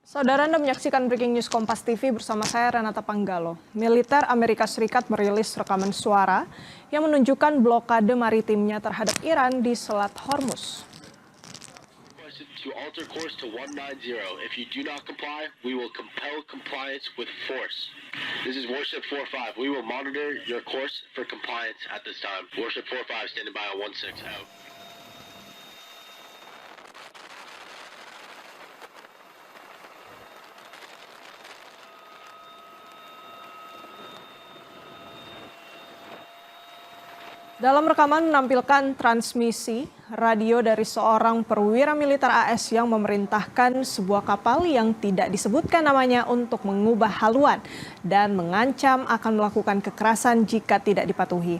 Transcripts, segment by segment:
Saudara Anda menyaksikan Breaking News Kompas TV bersama saya Renata Panggalo. Militer Amerika Serikat merilis rekaman suara yang menunjukkan blokade maritimnya terhadap Iran di Selat Hormuz. To alter course to 190. If you do not comply, we will compel compliance with force. This is Warship 45. We will monitor your course for compliance at this time. Warship 45 standing by on 16 out. Dalam rekaman menampilkan transmisi radio dari seorang perwira militer AS yang memerintahkan sebuah kapal yang tidak disebutkan namanya untuk mengubah haluan dan mengancam akan melakukan kekerasan jika tidak dipatuhi.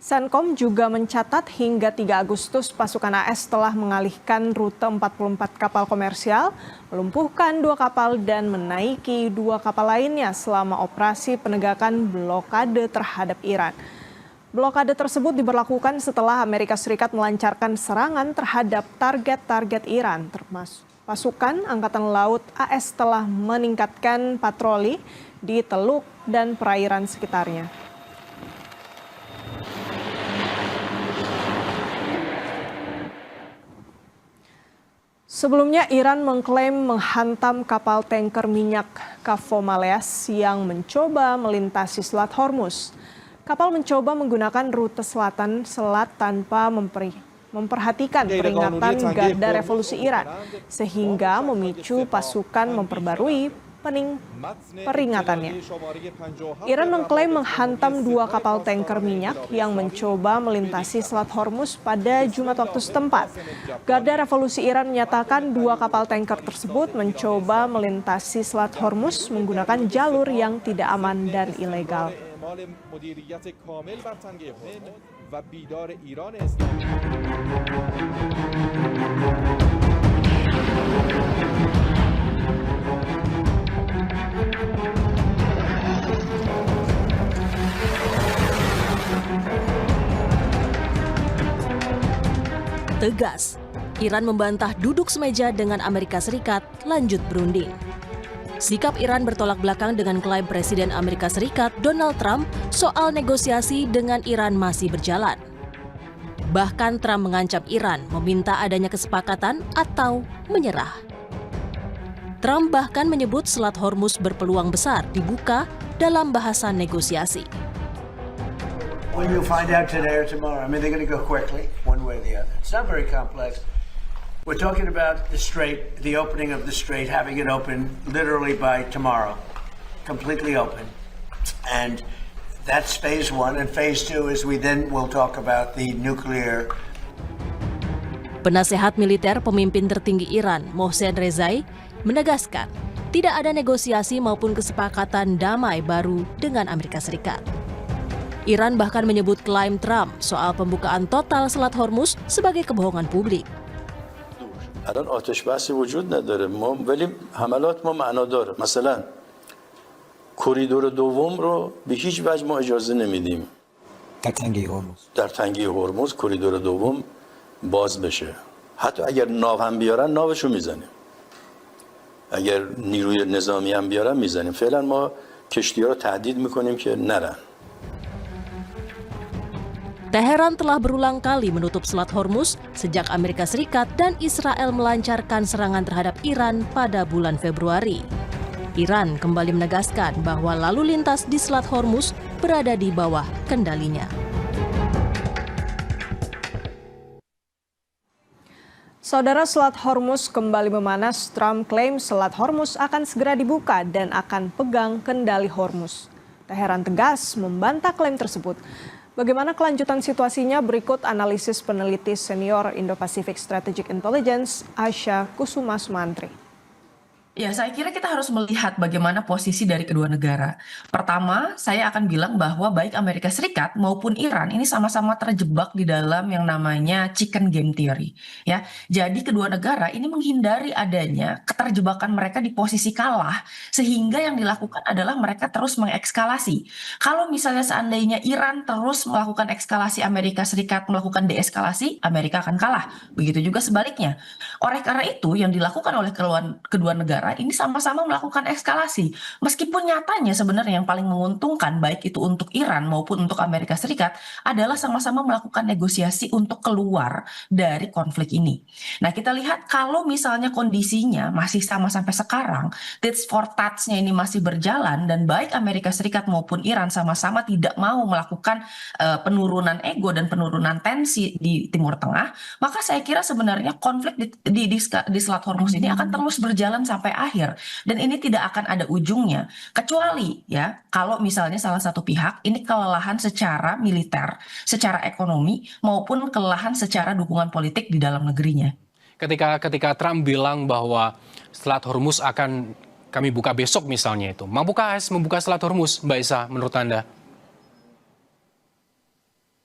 Senkom juga mencatat hingga 3 Agustus pasukan AS telah mengalihkan rute 44 kapal komersial, melumpuhkan 2 kapal dan menaiki 2 kapal lainnya selama operasi penegakan blokade terhadap Iran. Blokade tersebut diberlakukan setelah Amerika Serikat melancarkan serangan terhadap target-target Iran, termasuk pasukan Angkatan Laut AS telah meningkatkan patroli di Teluk dan perairan sekitarnya. Sebelumnya, Iran mengklaim menghantam kapal tanker minyak Kafo Maleas yang mencoba melintasi Selat Hormuz. Kapal mencoba menggunakan rute selatan selat tanpa memperhatikan peringatan Garda Revolusi Iran, sehingga memicu pasukan memperbarui peringatannya. Iran mengklaim menghantam 2 kapal tanker minyak yang mencoba melintasi Selat Hormuz pada Jumat waktu setempat. Garda Revolusi Iran menyatakan 2 kapal tanker tersebut mencoba melintasi Selat Hormuz menggunakan jalur yang tidak aman dan ilegal. مدیریت کامل بر تنگه هند و بیدار ایران Tegas, Iran membantah duduk semeja dengan Amerika Serikat lanjut berunding. Sikap Iran bertolak belakang dengan klaim Presiden Amerika Serikat Donald Trump soal negosiasi dengan Iran masih berjalan. Bahkan Trump mengancam Iran meminta adanya kesepakatan atau menyerah. Trump bahkan menyebut Selat Hormuz berpeluang besar dibuka dalam bahasan negosiasi. Well, you'll find out today or tomorrow. I mean, they're going to go quickly, one way or the other. It's not very complex. We're talking about the strait, the opening of the strait, having it open literally by tomorrow, completely open. And that's phase 1, and phase 2 is we'll talk about the nuclear. Penasehat militer pemimpin tertinggi Iran, Mohsen Rezai, menegaskan tidak ada negosiasi maupun kesepakatan damai baru dengan Amerika Serikat. Iran bahkan menyebut klaim Trump soal pembukaan total Selat Hormuz sebagai kebohongan publik. الان آتش بحثی وجود نداره ولی حملات ما معنا داره مثلا کریدور دوم رو به هیچ وجه ما اجازه نمیدیم در تنگه هرمز کریدور دوم باز بشه حتی اگر ناو هم بیارن ناوشو میزنیم اگر نیروی نظامی هم بیارن میزنیم فعلا ما کشتی‌ها رو تهدید میکنیم که نرن. Teheran telah berulang kali menutup Selat Hormuz sejak Amerika Serikat dan Israel melancarkan serangan terhadap Iran pada bulan Februari. Iran kembali menegaskan bahwa lalu lintas di Selat Hormuz berada di bawah kendalinya. Saudara, Selat Hormuz kembali memanas. Trump klaim Selat Hormuz akan segera dibuka dan akan pegang kendali Hormuz. Teheran tegas membantah klaim tersebut. Bagaimana kelanjutan situasinya? Berikut analisis peneliti senior Indo-Pacific Strategic Intelligence, Asha Kusuma Sumantri. Ya, saya kira kita harus melihat bagaimana posisi dari kedua negara. Pertama, saya akan bilang bahwa baik Amerika Serikat maupun Iran ini sama-sama terjebak di dalam yang namanya chicken game theory. Ya, jadi kedua negara ini menghindari adanya keterjebakan mereka di posisi kalah, sehingga yang dilakukan adalah mereka terus mengekskalasi. Kalau misalnya seandainya Iran terus melakukan ekskalasi, Amerika Serikat melakukan deeskalasi, Amerika akan kalah. Begitu juga sebaliknya. Oleh karena itu, yang dilakukan oleh kedua negara negara ini sama-sama melakukan eskalasi. Meskipun nyatanya sebenarnya yang paling menguntungkan baik itu untuk Iran maupun untuk Amerika Serikat adalah sama-sama melakukan negosiasi untuk keluar dari konflik ini. Nah, kita lihat kalau misalnya kondisinya masih sama sampai sekarang, tit for tat-nya ini masih berjalan dan baik Amerika Serikat maupun Iran sama-sama tidak mau melakukan penurunan ego dan penurunan tensi di Timur Tengah, maka saya kira sebenarnya konflik di Selat Hormuz ini akan terus berjalan sampai akhir dan ini tidak akan ada ujungnya kecuali ya kalau misalnya salah satu pihak ini kelelahan secara militer, secara ekonomi maupun kelelahan secara dukungan politik di dalam negerinya. Ketika Trump bilang bahwa Selat Hormuz akan kami buka besok misalnya itu, mampukah AS membuka Selat Hormuz, Mbak Isa, menurut Anda?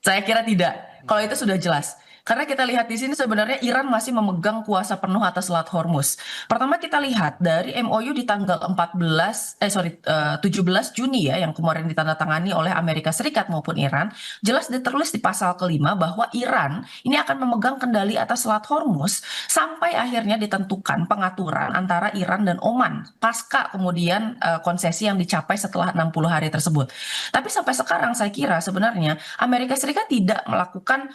Saya kira tidak. Kalau itu sudah jelas. Karena kita lihat di sini sebenarnya Iran masih memegang kuasa penuh atas Selat Hormuz. Pertama kita lihat dari MOU di tanggal 17 Juni ya yang kemarin ditandatangani oleh Amerika Serikat maupun Iran, jelas ditulis di pasal kelima bahwa Iran ini akan memegang kendali atas Selat Hormuz sampai akhirnya ditentukan pengaturan antara Iran dan Oman pasca kemudian konsesi yang dicapai setelah 60 hari tersebut. Tapi sampai sekarang saya kira sebenarnya Amerika Serikat tidak melakukan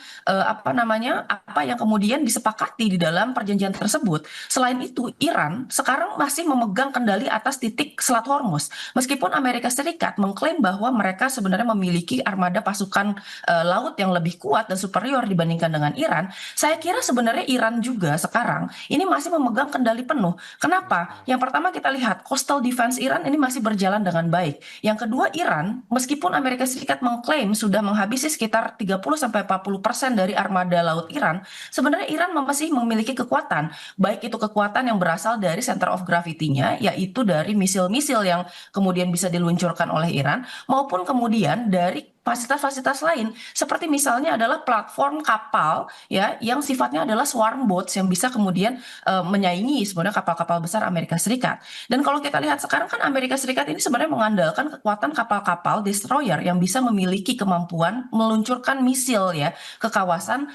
apa yang kemudian disepakati di dalam perjanjian tersebut. Selain itu, Iran sekarang masih memegang kendali atas titik Selat Hormuz. Meskipun Amerika Serikat mengklaim bahwa mereka sebenarnya memiliki armada pasukan laut yang lebih kuat dan superior dibandingkan dengan Iran, saya kira sebenarnya Iran juga sekarang ini masih memegang kendali penuh. Kenapa? Yang pertama kita lihat coastal defense Iran ini masih berjalan dengan baik. Yang kedua, Iran meskipun Amerika Serikat mengklaim sudah menghabisi sekitar 30-40% dari armada laut Iran, sebenarnya Iran masih memiliki kekuatan, baik itu kekuatan yang berasal dari center of gravity-nya, yaitu dari misil-misil yang kemudian bisa diluncurkan oleh Iran, maupun kemudian dari fasilitas-fasilitas lain seperti misalnya adalah platform kapal ya yang sifatnya adalah swarm boats yang bisa kemudian menyaingi sebenarnya kapal-kapal besar Amerika Serikat. Dan kalau kita lihat sekarang kan Amerika Serikat ini sebenarnya mengandalkan kekuatan kapal-kapal destroyer yang bisa memiliki kemampuan meluncurkan misil ya ke kawasan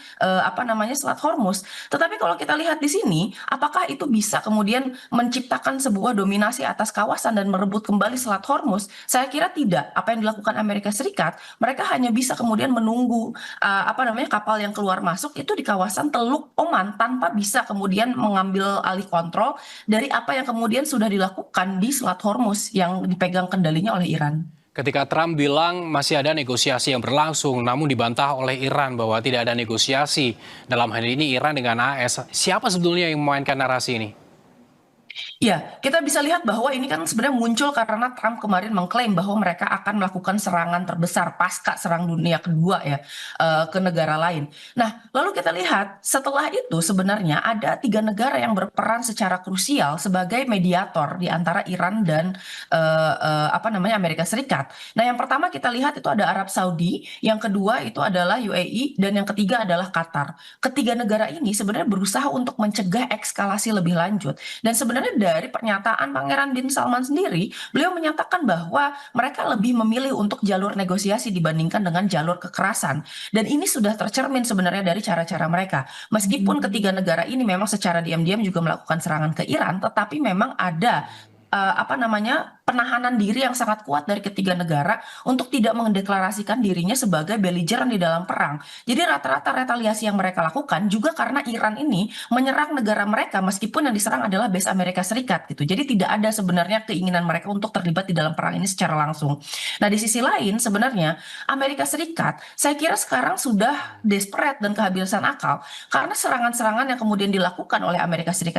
Selat Hormuz. Tetapi kalau kita lihat di sini, apakah itu bisa kemudian menciptakan sebuah dominasi atas kawasan dan merebut kembali Selat Hormuz? Saya kira tidak. Apa yang dilakukan Amerika Serikat, mereka hanya bisa kemudian menunggu kapal yang keluar masuk itu di kawasan Teluk Oman tanpa bisa kemudian mengambil alih kontrol dari apa yang kemudian sudah dilakukan di Selat Hormuz yang dipegang kendalinya oleh Iran. Ketika Trump bilang masih ada negosiasi yang berlangsung, namun dibantah oleh Iran bahwa tidak ada negosiasi. Dalam hal ini Iran dengan AS, siapa sebetulnya yang memainkan narasi ini? Ya, kita bisa lihat bahwa ini kan sebenarnya muncul karena Trump kemarin mengklaim bahwa mereka akan melakukan serangan terbesar pasca serang dunia kedua ya ke negara lain. Nah, lalu kita lihat setelah itu sebenarnya ada 3 negara yang berperan secara krusial sebagai mediator di antara Iran dan Amerika Serikat. Nah, yang pertama kita lihat itu ada Arab Saudi, yang kedua itu adalah UAE, dan yang ketiga adalah Qatar. Ketiga negara ini sebenarnya berusaha untuk mencegah eskalasi lebih lanjut. Dan sebenarnya dari pernyataan Pangeran bin Salman sendiri, beliau menyatakan bahwa mereka lebih memilih untuk jalur negosiasi dibandingkan dengan jalur kekerasan. Dan ini sudah tercermin sebenarnya dari cara-cara mereka. Meskipun ketiga negara ini memang secara diam-diam juga melakukan serangan ke Iran, tetapi memang ada penahanan diri yang sangat kuat dari ketiga negara untuk tidak mendeklarasikan dirinya sebagai belligerent di dalam perang. Jadi rata-rata retaliasi yang mereka lakukan juga karena Iran ini menyerang negara mereka meskipun yang diserang adalah base Amerika Serikat gitu. Jadi tidak ada sebenarnya keinginan mereka untuk terlibat di dalam perang ini secara langsung. Nah, di sisi lain sebenarnya Amerika Serikat saya kira sekarang sudah desperate dan kehabisan akal karena serangan-serangan yang kemudian dilakukan oleh Amerika Serikat